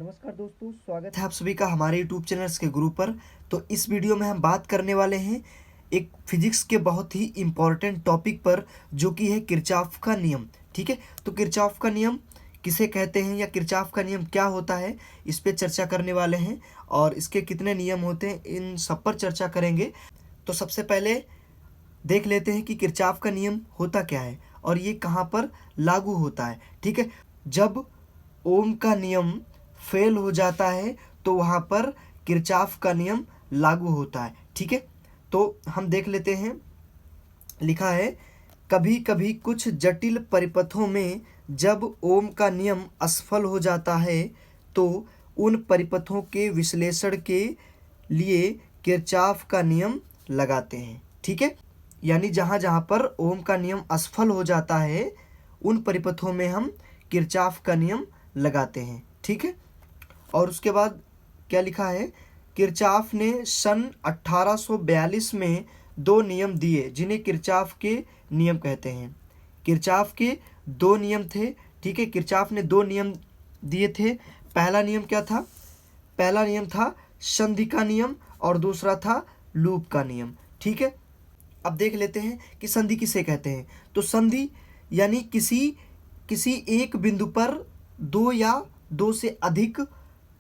नमस्कार दोस्तों, स्वागत है आप सभी का हमारे यूट्यूब चैनल्स के ग्रुप पर। तो इस वीडियो में हम बात करने वाले हैं एक फिजिक्स के बहुत ही इम्पॉर्टेंट टॉपिक पर, जो कि है किरचॉफ का नियम। ठीक है, तो किरचॉफ का नियम किसे कहते हैं या किरचॉफ का नियम क्या होता है, इस पर चर्चा करने वाले हैं। और इसके कितने नियम होते हैं, इन सब पर चर्चा करेंगे। तो सबसे पहले देख लेते हैं कि किरचॉफ का नियम होता क्या है और ये कहाँ पर लागू होता है। ठीक है, जब ओम का नियम फेल हो जाता है तो वहाँ पर किरचॉफ का नियम लागू होता है। ठीक है, तो हम देख लेते हैं। लिखा है, कभी कभी कुछ जटिल परिपथों में जब ओम का नियम असफल हो जाता है तो उन परिपथों के विश्लेषण के लिए किरचॉफ का नियम लगाते हैं। ठीक है, यानी जहाँ जहाँ पर ओम का नियम असफल हो जाता है उन परिपथों में हम किरचॉफ का नियम लगाते हैं। ठीक है, और उसके बाद क्या लिखा है, किरचॉफ ने सन 1842 में दो नियम दिए जिन्हें किरचॉफ के नियम कहते हैं। किरचॉफ के दो नियम थे। ठीक है, किरचॉफ ने दो नियम दिए थे। पहला नियम क्या था? पहला नियम था संधि का नियम और दूसरा था लूप का नियम। ठीक है, अब देख लेते हैं कि संधि किसे कहते हैं। तो संधि यानी किसी एक बिंदु पर दो या दो से अधिक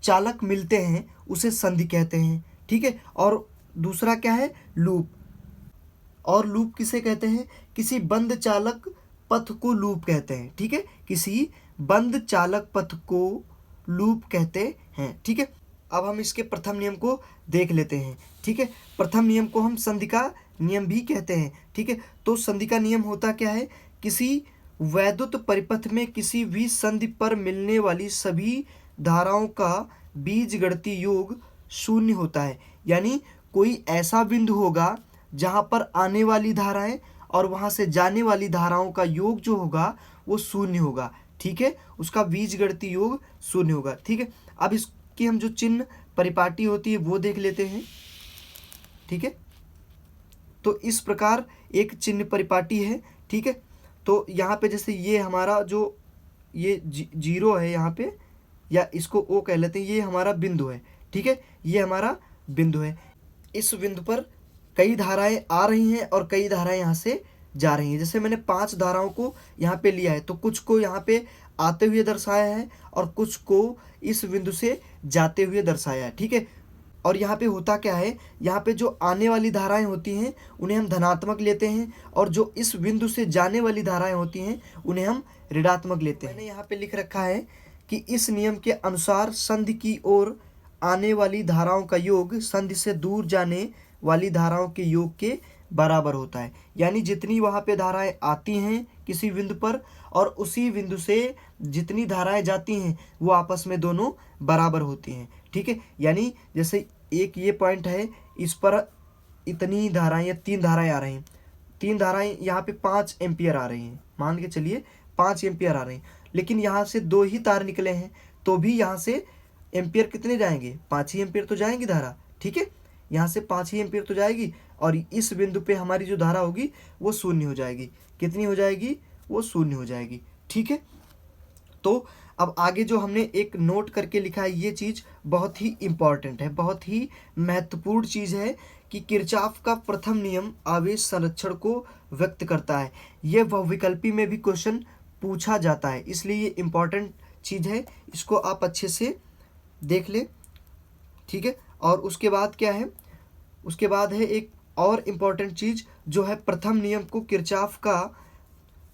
चालक मिलते हैं, उसे संधि कहते हैं। ठीक है, और दूसरा क्या है? लूप। और लूप किसे कहते हैं? किसी बंद चालक पथ को लूप कहते हैं। ठीक है, किसी बंद चालक पथ को लूप कहते हैं। ठीक है, अब हम इसके प्रथम नियम को देख लेते हैं। ठीक है, प्रथम नियम को हम संधि का नियम भी कहते हैं। ठीक है, तो संधि का नियम होता क्या है? किसी वैद्युत परिपथ में किसी भी संधि पर मिलने वाली सभी धाराओं का बीजगणितीय योग शून्य होता है। यानी कोई ऐसा बिंदु होगा जहाँ पर आने वाली धाराएं और वहाँ से जाने वाली धाराओं का योग जो होगा वो शून्य होगा। ठीक है, उसका बीजगणितीय योग शून्य होगा। ठीक है, अब इसकी हम जो चिन्ह परिपाटी होती है वो देख लेते हैं। ठीक है, तो इस प्रकार एक चिन्ह परिपाटी है। ठीक है, तो यहाँ पे जैसे ये हमारा जो ये जीरो है यहाँ पे, या इसको ओ कह लेते हैं, ये हमारा बिंदु है। ठीक है, ये हमारा बिंदु है। इस बिंदु पर कई धाराएं आ रही हैं और कई धाराएं यहाँ से जा रही हैं। जैसे मैंने 5 धाराओं को यहाँ पे लिया है, तो कुछ को यहाँ पे आते हुए दर्शाया है और कुछ को इस बिंदु से जाते हुए दर्शाया है। ठीक है, और यहाँ पे होता क्या है, यहाँ पे जो आने वाली धाराएं होती हैं उन्हें हम धनात्मक लेते हैं, और जो इस बिंदु से जाने वाली धाराएं होती हैं उन्हें हम ऋणात्मक लेते हैं। मैंने यहाँ पे लिख रखा है कि इस नियम के अनुसार संधि की ओर आने वाली धाराओं का योग संधि से दूर जाने वाली धाराओं के योग के बराबर होता है। यानी जितनी वहाँ पे धाराएं आती हैं किसी बिंदु पर और उसी बिंदु से जितनी धाराएं जाती हैं वो आपस में दोनों बराबर होती हैं। ठीक है, यानी जैसे एक ये पॉइंट है, इस पर इतनी धाराएं या 3 धाराएं आ रही हैं, 3 धाराएं यहाँ पे 5 एम्पियर आ रही हैं, मान के चलिए 5 एम्पियर आ रही हैं, लेकिन यहाँ से 2 ही तार निकले हैं, तो भी यहाँ से एम्पियर कितने जाएंगे? 5 ही एम्पियर तो जाएंगी धारा। ठीक है, यहाँ से 5 ही एम्पियर तो जाएगी, और इस बिंदु पे हमारी जो धारा होगी वो शून्य हो जाएगी। कितनी हो जाएगी? वो शून्य हो जाएगी। ठीक है, तो अब आगे जो हमने एक नोट करके लिखा है, ये चीज़ बहुत ही इम्पॉर्टेंट है, बहुत ही महत्वपूर्ण चीज़ है कि किरचॉफ का प्रथम नियम आवेश संरक्षण को व्यक्त करता है। ये बहुविकल्पी में भी क्वेश्चन पूछा जाता है, इसलिए ये इम्पॉर्टेंट चीज़ है, इसको आप अच्छे से देख ले। ठीक है, और उसके बाद क्या है? उसके बाद है एक और इम्पॉर्टेंट चीज़ जो है प्रथम नियम को किरचॉफ का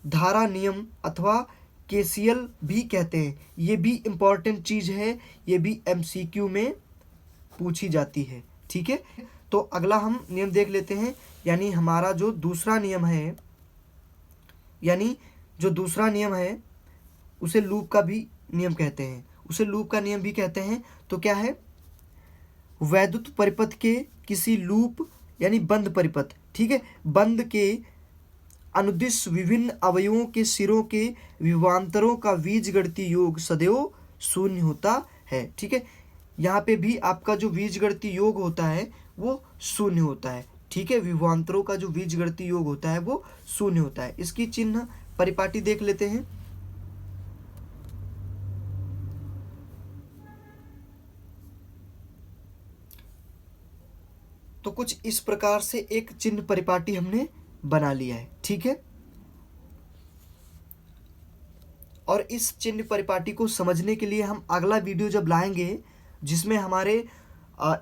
धारा नियम अथवा केसीएल भी कहते हैं। ये भी इम्पॉर्टेंट चीज़ है, ये भी एमसीक्यू में पूछी जाती है। ठीक है, तो अगला हम नियम देख लेते हैं। यानी हमारा जो दूसरा नियम है, यानी जो दूसरा नियम है उसे लूप का भी नियम कहते हैं, उसे लूप का नियम भी कहते हैं। तो क्या है? वैद्युत परिपथ के किसी लूप यानी बंद परिपथ, ठीक है, बंद के अनुदिश विभिन्न अवयवों के सिरों के विभवांतरों का बीजगणितीय योग सदैव शून्य होता है। ठीक है, यहाँ पे भी आपका जो बीजगणितीय योग होता है वो शून्य होता है। ठीक है, विभवांतरों का जो बीजगणितीय योग होता है वो शून्य होता है। इसकी चिन्ह परिपाटी देख लेते हैं। तो कुछ इस प्रकार से एक चिन्ह परिपाटी हमने बना लिया है, ठीक है। और इस चिन्ह परिपाटी को समझने के लिए हम अगला वीडियो जब लाएंगे जिसमें हमारे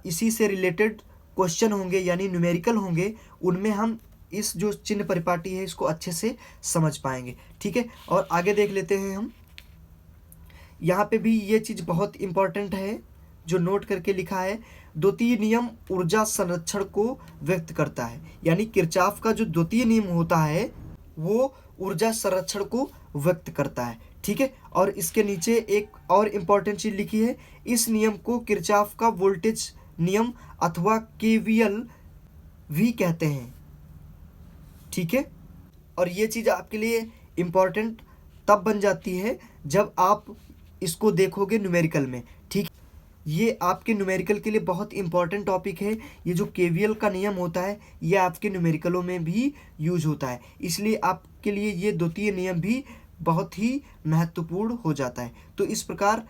इसी से रिलेटेड क्वेश्चन होंगे यानी न्यूमेरिकल होंगे, उनमें हम इस जो चिन्ह परिपाटी है इसको अच्छे से समझ पाएंगे, ठीक है। और आगे देख लेते हैं हम। यहाँ पे भी ये चीज़ बहुत इम्पोर्टेंट है जो नोट करके लिखा है, द्वितीय नियम ऊर्जा संरक्षण को व्यक्त करता है। यानी किरचॉफ का जो द्वितीय नियम होता है वो ऊर्जा संरक्षण को व्यक्त करता है, ठीक है। और इसके नीचे एक और इम्पॉर्टेंट चीज़ लिखी है, इस नियम को किरचॉफ का वोल्टेज नियम अथवा केवीएल भी कहते हैं, ठीक है। और ये चीज़ आपके लिए इम्पॉर्टेंट तब बन जाती है जब आप इसको देखोगे न्यूमेरिकल में, ठीक। ये आपके न्यूमेरिकल के लिए बहुत इंपॉर्टेंट टॉपिक है। ये जो केवीएल का नियम होता है ये आपके न्यूमेरिकलों में भी यूज होता है, इसलिए आपके लिए ये द्वितीय नियम भी बहुत ही महत्वपूर्ण हो जाता है। तो इस प्रकार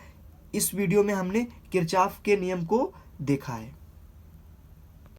इस वीडियो में हमने किरचॉफ के नियम को देखा है।